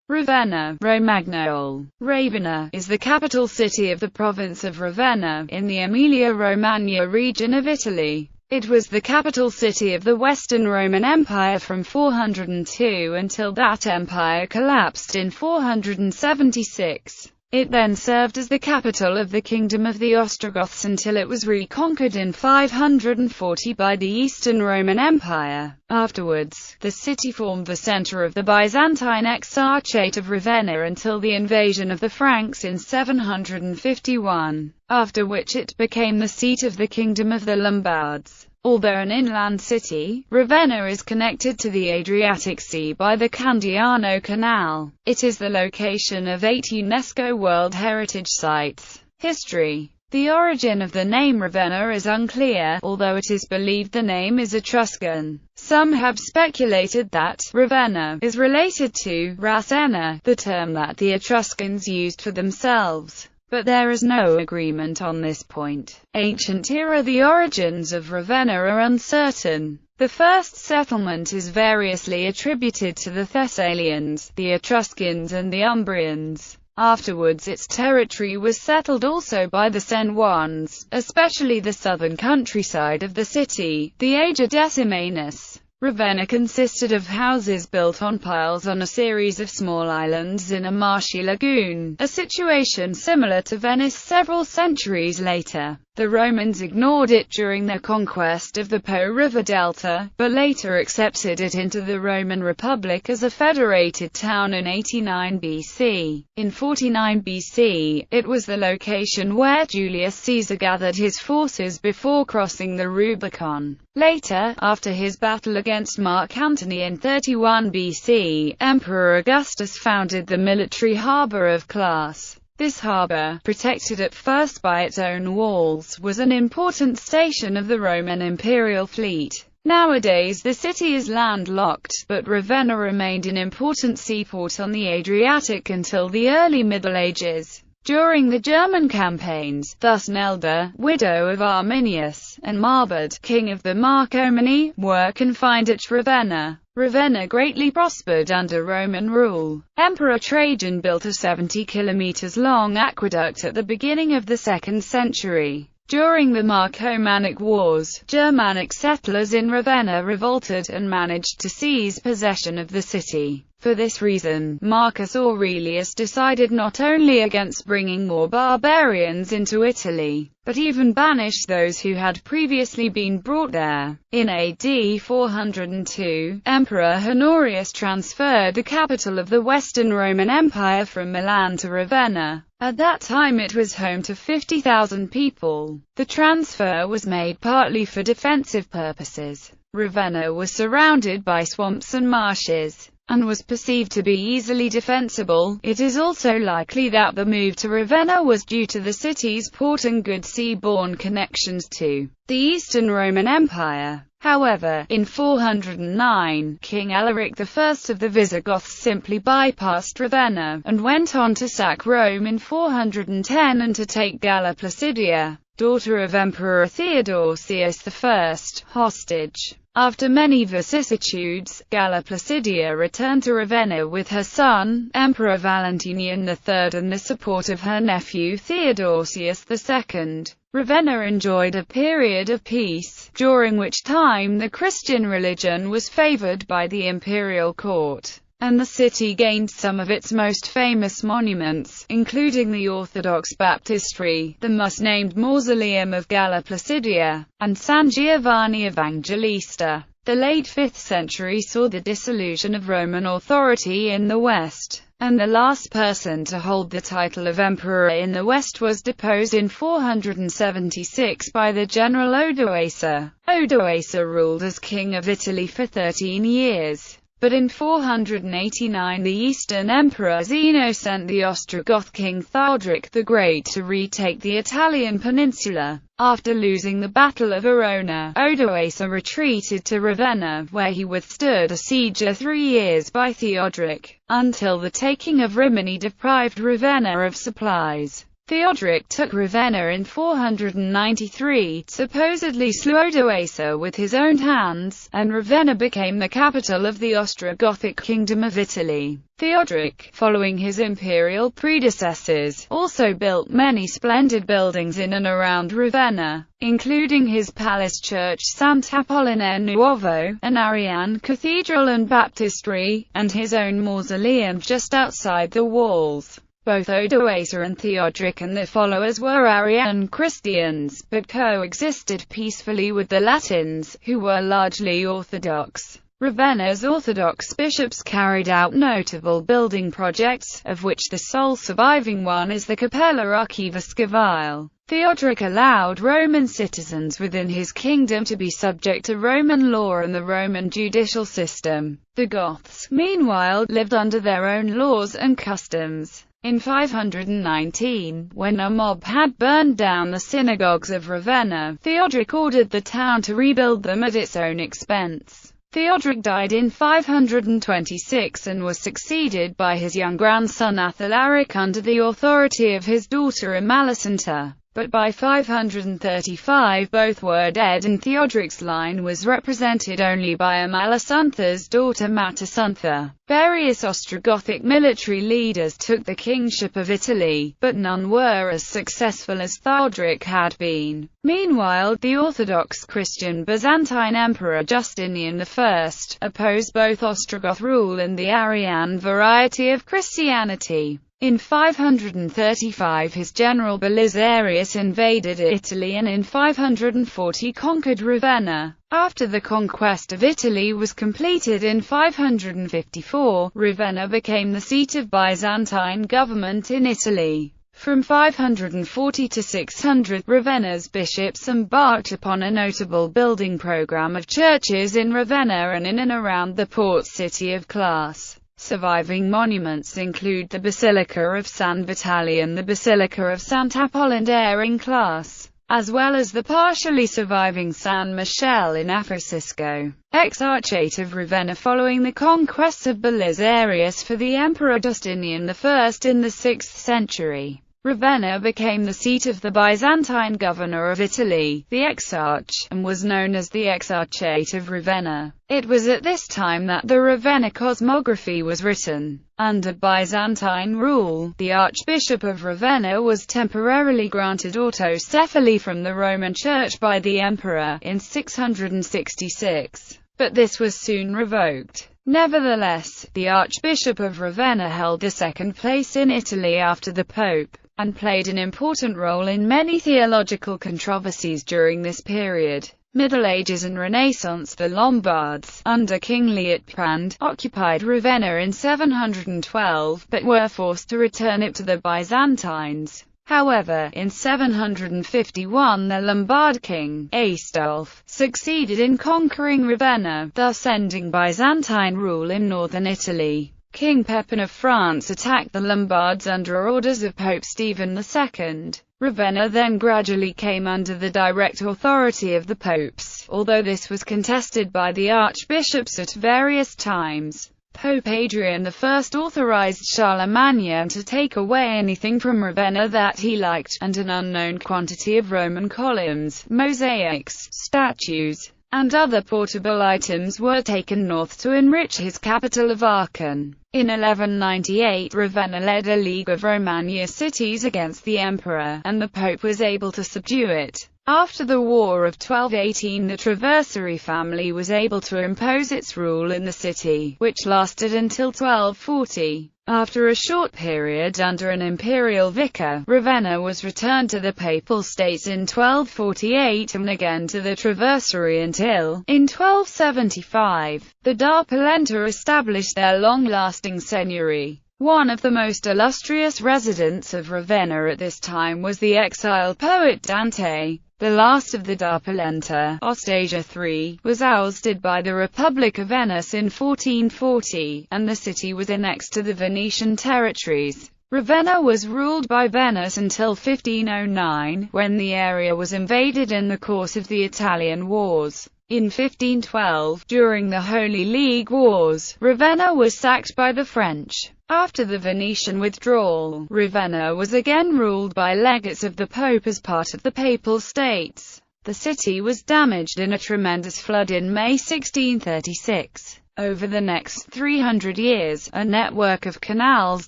Ravenna, Romagnole. Ravenna is the capital city of the province of Ravenna, in the Emilia-Romagna region of Italy. It was the capital city of the Western Roman Empire from 402 until that empire collapsed in 476. It then served as the capital of the Kingdom of the Ostrogoths until it was reconquered in 540 by the Eastern Roman Empire. Afterwards, the city formed the center of the Byzantine Exarchate of Ravenna until the invasion of the Franks in 751, after which it became the seat of the Kingdom of the Lombards. Although an inland city, Ravenna is connected to the Adriatic Sea by the Candiano Canal. It is the location of 8 UNESCO World Heritage Sites. History. The origin of the name Ravenna is unclear, although it is believed the name is Etruscan. Some have speculated that Ravenna is related to Ravenna, the term that the Etruscans used for themselves, but there is no agreement on this point. Ancient era. The origins of Ravenna are uncertain. The first settlement is variously attributed to the Thessalians, the Etruscans and the Umbrians. Afterwards its territory was settled also by the Senones, especially the southern countryside of the city, the Ager Decimanus. Ravenna consisted of houses built on piles on a series of small islands in a marshy lagoon, a situation similar to Venice several centuries later. The Romans ignored it during their conquest of the Po River Delta, but later accepted it into the Roman Republic as a federated town in 89 BC. In 49 BC, it was the location where Julius Caesar gathered his forces before crossing the Rubicon. Later, after his battle against Mark Antony in 31 BC, Emperor Augustus founded the military harbor of Classe. This harbor, protected at first by its own walls, was an important station of the Roman imperial fleet. Nowadays the city is landlocked, but Ravenna remained an important seaport on the Adriatic until the early Middle Ages. During the German campaigns, thus Nelda, widow of Arminius, and Marbod, king of the Marcomanni, were confined at Ravenna. Ravenna greatly prospered under Roman rule. Emperor Trajan built a 70 km long aqueduct at the beginning of the 2nd century. During the Marcomannic Wars, Germanic settlers in Ravenna revolted and managed to seize possession of the city. For this reason, Marcus Aurelius decided not only against bringing more barbarians into Italy, but even banished those who had previously been brought there. In AD 402, Emperor Honorius transferred the capital of the Western Roman Empire from Milan to Ravenna. At that time it was home to 50,000 people. The transfer was made partly for defensive purposes. Ravenna was surrounded by swamps and marshes, and was perceived to be easily defensible. It is also likely that the move to Ravenna was due to the city's port and good seaborne connections to the Eastern Roman Empire. However, in 409, King Alaric I of the Visigoths simply bypassed Ravenna, and went on to sack Rome in 410 and to take Galla Placidia, daughter of Emperor Theodosius I, hostage. After many vicissitudes, Galla Placidia returned to Ravenna with her son, Emperor Valentinian III, and the support of her nephew Theodosius II. Ravenna enjoyed a period of peace, during which time the Christian religion was favored by the imperial court, and the city gained some of its most famous monuments, including the Orthodox baptistry, the thus-named Mausoleum of Galla Placidia, and San Giovanni Evangelista. The late 5th century saw the dissolution of Roman authority in the West, and the last person to hold the title of emperor in the West was deposed in 476 by the general Odoacer. Odoacer ruled as king of Italy for 13 years. But in 489 the Eastern Emperor Zeno sent the Ostrogoth king Theodoric the Great to retake the Italian peninsula. After losing the Battle of Verona, Odoacer retreated to Ravenna, where he withstood a siege of 3 years by Theodoric, until the taking of Rimini deprived Ravenna of supplies. Theodoric took Ravenna in 493, supposedly slew Odoacer with his own hands, and Ravenna became the capital of the Ostrogothic Kingdom of Italy. Theodoric, following his imperial predecessors, also built many splendid buildings in and around Ravenna, including his palace church Sant'Apollinare Nuovo, an Arian cathedral and baptistry, and his own mausoleum just outside the walls. Both Odoacer and Theodoric and their followers were Arian Christians, but coexisted peacefully with the Latins, who were largely Orthodox. Ravenna's Orthodox bishops carried out notable building projects, of which the sole surviving one is the Cappella Archivescovile. Theodoric allowed Roman citizens within his kingdom to be subject to Roman law and the Roman judicial system. The Goths, meanwhile, lived under their own laws and customs. In 519, when a mob had burned down the synagogues of Ravenna, Theodoric ordered the town to rebuild them at its own expense. Theodoric died in 526 and was succeeded by his young grandson Athalaric under the authority of his daughter Amalasuntha. But by 535 both were dead and Theodoric's line was represented only by Amalasuntha's daughter Matasuntha. Various Ostrogothic military leaders took the kingship of Italy, but none were as successful as Theodoric had been. Meanwhile, the Orthodox Christian Byzantine Emperor Justinian I opposed both Ostrogoth rule and the Arian variety of Christianity. In 535 his general Belisarius invaded Italy and in 540 conquered Ravenna. After the conquest of Italy was completed in 554, Ravenna became the seat of Byzantine government in Italy. From 540 to 600, Ravenna's bishops embarked upon a notable building program of churches in Ravenna and in and around the port city of Classe. Surviving monuments include the Basilica of San Vitale and the Basilica of Sant'Apollinare in Classe, as well as the partially surviving San Michele in Afrasisco. Exarchate of Ravenna. Following the conquests of Belisarius for the Emperor Justinian I in the 6th century, Ravenna became the seat of the Byzantine governor of Italy, the Exarch, and was known as the Exarchate of Ravenna. It was at this time that the Ravenna cosmography was written. Under Byzantine rule, the Archbishop of Ravenna was temporarily granted autocephaly from the Roman Church by the Emperor in 666, but this was soon revoked. Nevertheless, the Archbishop of Ravenna held the second place in Italy after the Pope, and played an important role in many theological controversies during this period. Middle Ages and Renaissance. The Lombards, under King Liutprand, occupied Ravenna in 712, but were forced to return it to the Byzantines. However, in 751 the Lombard king, Aistulf, succeeded in conquering Ravenna, thus ending Byzantine rule in northern Italy. King Pepin of France attacked the Lombards under orders of Pope Stephen II. Ravenna then gradually came under the direct authority of the popes, although this was contested by the archbishops at various times. Pope Adrian I authorized Charlemagne to take away anything from Ravenna that he liked, and an unknown quantity of Roman columns, mosaics, statues, and other portable items were taken north to enrich his capital of Aachen. In 1198 Ravenna led a league of Romagna cities against the emperor, and the pope was able to subdue it. After the War of 1218 the Traversari family was able to impose its rule in the city, which lasted until 1240. After a short period under an imperial vicar, Ravenna was returned to the Papal States in 1248 and again to the Traversari until, in 1275, the da Polenta established their long-lasting seigneury. One of the most illustrious residents of Ravenna at this time was the exiled poet Dante. The last of the da Polenta, Ostasia III, was ousted by the Republic of Venice in 1440, and the city was annexed to the Venetian territories. Ravenna was ruled by Venice until 1509, when the area was invaded in the course of the Italian Wars. In 1512, during the Holy League Wars, Ravenna was sacked by the French. After the Venetian withdrawal, Ravenna was again ruled by legates of the Pope as part of the Papal States. The city was damaged in a tremendous flood in May 1636. Over the next 300 years, a network of canals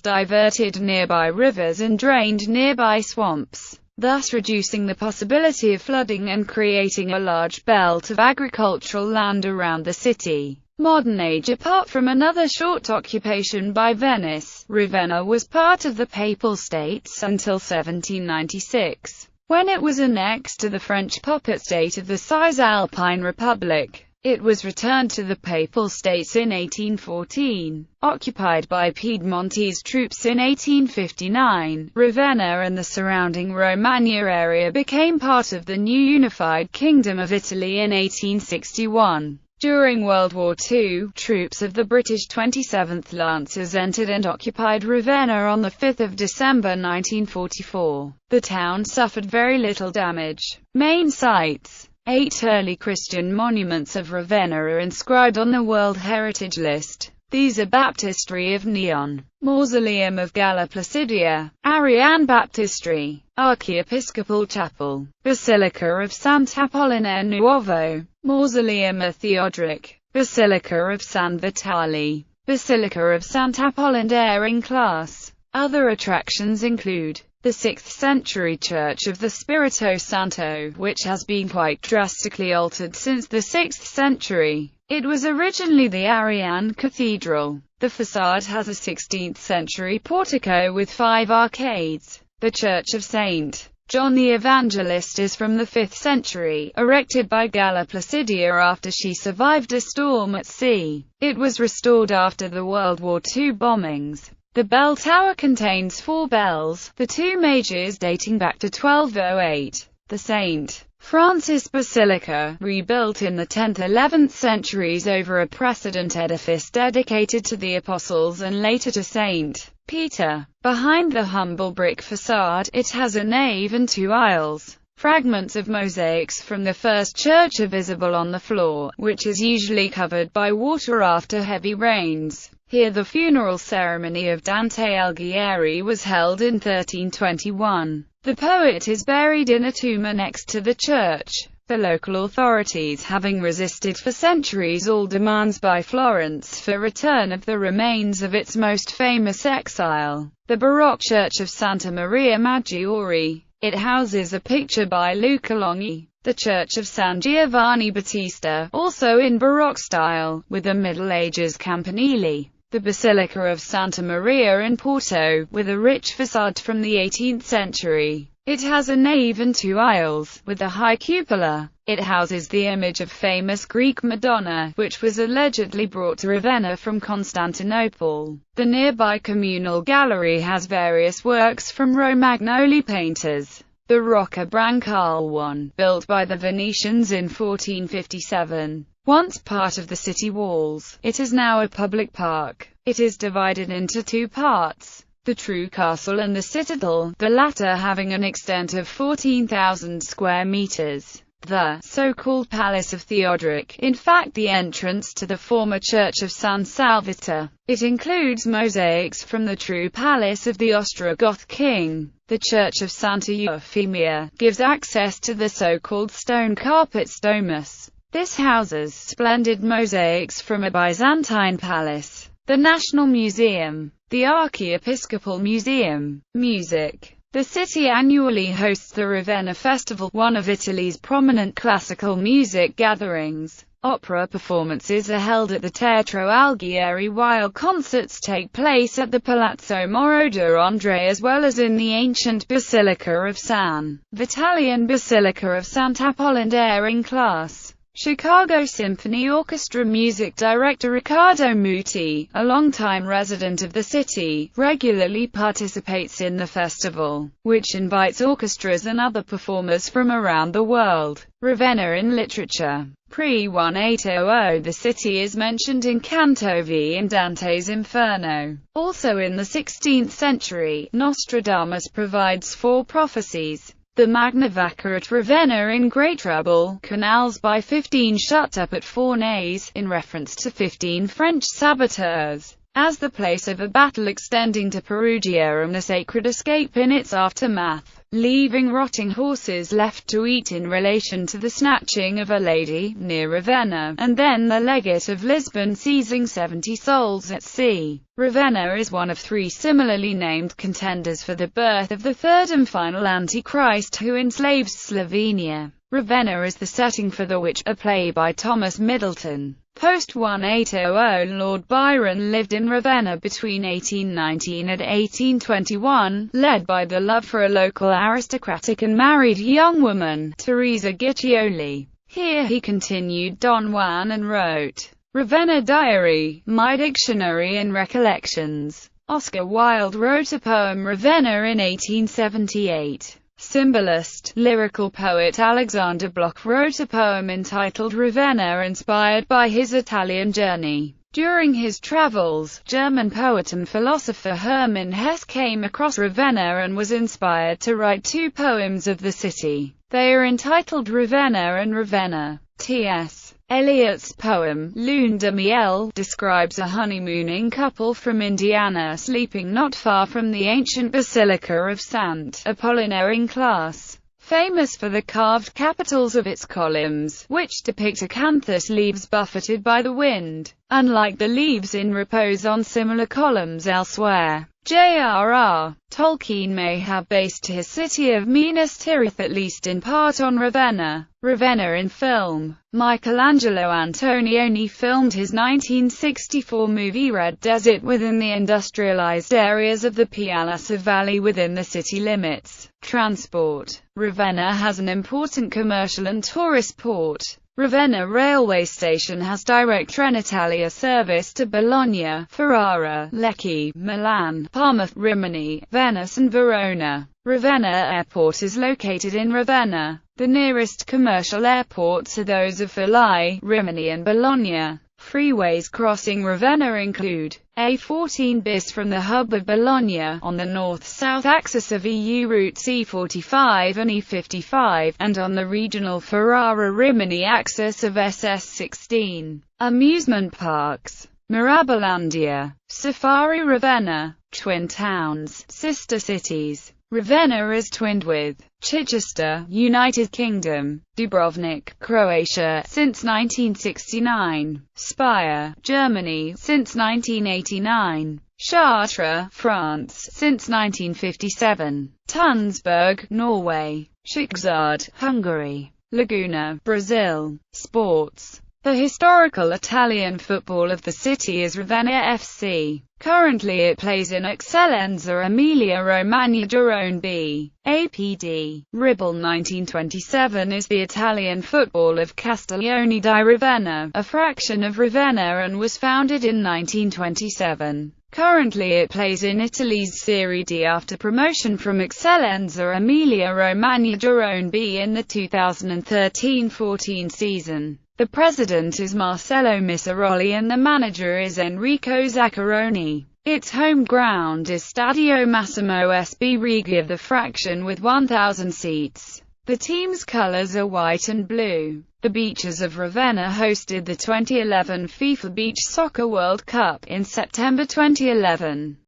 diverted nearby rivers and drained nearby swamps, thus reducing the possibility of flooding and creating a large belt of agricultural land around the city. Modern age. Apart from another short occupation by Venice, Ravenna was part of the Papal States until 1796, when it was annexed to the French puppet state of the Cisalpine Republic. It was returned to the Papal States in 1814. Occupied by Piedmontese troops in 1859, Ravenna and the surrounding Romagna area became part of the new unified Kingdom of Italy in 1861. During World War II, troops of the British 27th Lancers entered and occupied Ravenna on 5 December 1944. The town suffered very little damage. Main sites. 8 early Christian monuments of Ravenna are inscribed on the World Heritage List. These are Baptistery of Neon, Mausoleum of Galla Placidia, Ariane Baptistery, Archiepiscopal Chapel, Basilica of Sant'Apollinare Nuovo, Mausoleum of Theodoric, Basilica of San Vitale, Basilica of Sant'Apollinare in Class. Other attractions include the 6th century Church of the Spirito Santo, which has been quite drastically altered since the 6th century. It was originally the Ariane Cathedral. The facade has a 16th century portico with 5 arcades. The Church of St. John the Evangelist is from the 5th century, erected by Galla Placidia after she survived a storm at sea. It was restored after the World War II bombings. The bell tower contains 4 bells, the 2 majors dating back to 1208. The St. Francis Basilica, rebuilt in the 10th–11th centuries over a precedent edifice dedicated to the Apostles and later to St. Peter. Behind the humble brick facade, it has a nave and 2 aisles. Fragments of mosaics from the first church are visible on the floor, which is usually covered by water after heavy rains. Here the funeral ceremony of Dante Alighieri was held in 1321. The poet is buried in a tomb next to the church. The local authorities, having resisted for centuries all demands by Florence for return of the remains of its most famous exile, the Baroque Church of Santa Maria Maggiore. It houses a picture by Luca Longhi. The Church of San Giovanni Battista, also in Baroque style, with a Middle Ages campanile. The Basilica of Santa Maria in Porto, with a rich facade from the 18th century. It has a nave and 2 aisles, with a high cupola. It houses the image of famous Greek Madonna, which was allegedly brought to Ravenna from Constantinople. The nearby communal gallery has various works from Romagnoli painters. The Rocca Brancale one, built by the Venetians in 1457. Once part of the city walls, it is now a public park. It is divided into 2 parts, the true castle and the citadel, the latter having an extent of 14,000 square meters. The so-called Palace of Theodoric, in fact the entrance to the former church of San Salvatore. It includes mosaics from the true palace of the Ostrogoth king. The Church of Santa Eufemia gives access to the so-called stone carpet's domus. This houses splendid mosaics from a Byzantine palace. The National Museum. The Archiepiscopal Museum. Music. The city annually hosts the Ravenna Festival, one of Italy's prominent classical music gatherings. Opera performances are held at the Teatro Alighieri, while concerts take place at the Palazzo Moro de Andrea as well as in the ancient Basilica of San Vitale and Basilica of Sant'Apollinare in Class. Chicago Symphony Orchestra music director Riccardo Muti, a longtime resident of the city, regularly participates in the festival, which invites orchestras and other performers from around the world. Ravenna in literature. Pre-1800, the city is mentioned in Canto V in Dante's Inferno. Also in the 16th century, Nostradamus provides 4 prophecies. The Magna Vaca at Ravenna in great trouble, canals by 15 shut up at Fornays, in reference to 15 French saboteurs. as the place of a battle extending to Perugia and a sacred escape in its aftermath, leaving rotting horses left to eat in relation to the snatching of a lady, near Ravenna, and then the legate of Lisbon seizing 70 souls at sea. Ravenna is one of 3 similarly named contenders for the birth of the third and final Antichrist who enslaves Slovenia. Ravenna is the setting for The Witch, a play by Thomas Middleton. Post-1800, Lord Byron lived in Ravenna between 1819 and 1821, led by the love for a local aristocratic and married young woman, Teresa Giccioli. Here he continued Don Juan and wrote Ravenna Diary, My Dictionary and Recollections. Oscar Wilde wrote a poem Ravenna in 1878. Symbolist, lyrical poet Alexander Bloch wrote a poem entitled Ravenna inspired by his Italian journey. During his travels, German poet and philosopher Hermann Hesse came across Ravenna and was inspired to write 2 poems of the city. They are entitled Ravenna and Ravenna. T.S. Eliot's poem, Lune de Miel, describes a honeymooning couple from Indiana sleeping not far from the ancient Basilica of Sant Apollinaire in Classe, famous for the carved capitals of its columns, which depict acanthus leaves buffeted by the wind, unlike the leaves in repose on similar columns elsewhere. J.R.R. Tolkien may have based his city of Minas Tirith at least in part on Ravenna. Ravenna in film. Michelangelo Antonioni filmed his 1964 movie Red Desert within the industrialized areas of the Pialassa Valley within the city limits. Transport. Ravenna has an important commercial and tourist port. Ravenna railway station has direct Trenitalia service to Bologna, Ferrara, Lecce, Milan, Parma, Rimini, Venice and Verona. Ravenna Airport is located in Ravenna. The nearest commercial airports are those of Filai, Rimini and Bologna. Freeways crossing Ravenna include A14 bis from the hub of Bologna, on the north-south axis of EU route C45 and E55, and on the regional Ferrara-Rimini axis of SS16. Amusement parks. Mirabilandia, Safari Ravenna, twin towns, sister cities. Ravenna is twinned with Chichester, United Kingdom, Dubrovnik, Croatia, since 1969, Speyer, Germany, since 1989, Chartres, France, since 1957, Tunsberg, Norway, Szikszard, Hungary, Laguna, Brazil. Sports. The historical Italian football of the city is Ravenna FC. Currently it plays in Eccellenza Emilia-Romagna Girone B. APD. Ribble 1927 is the Italian football of Castiglione di Ravenna, a fraction of Ravenna, and was founded in 1927. Currently it plays in Italy's Serie D after promotion from Eccellenza Emilia-Romagna Girone B in the 2013-14 season. The president is Marcello Misseroli and the manager is Enrico Zaccaroni. Its home ground is Stadio Massimo SB Righi of the fraction with 1,000 seats. The team's colors are white and blue. The beaches of Ravenna hosted the 2011 FIFA Beach Soccer World Cup in September 2011.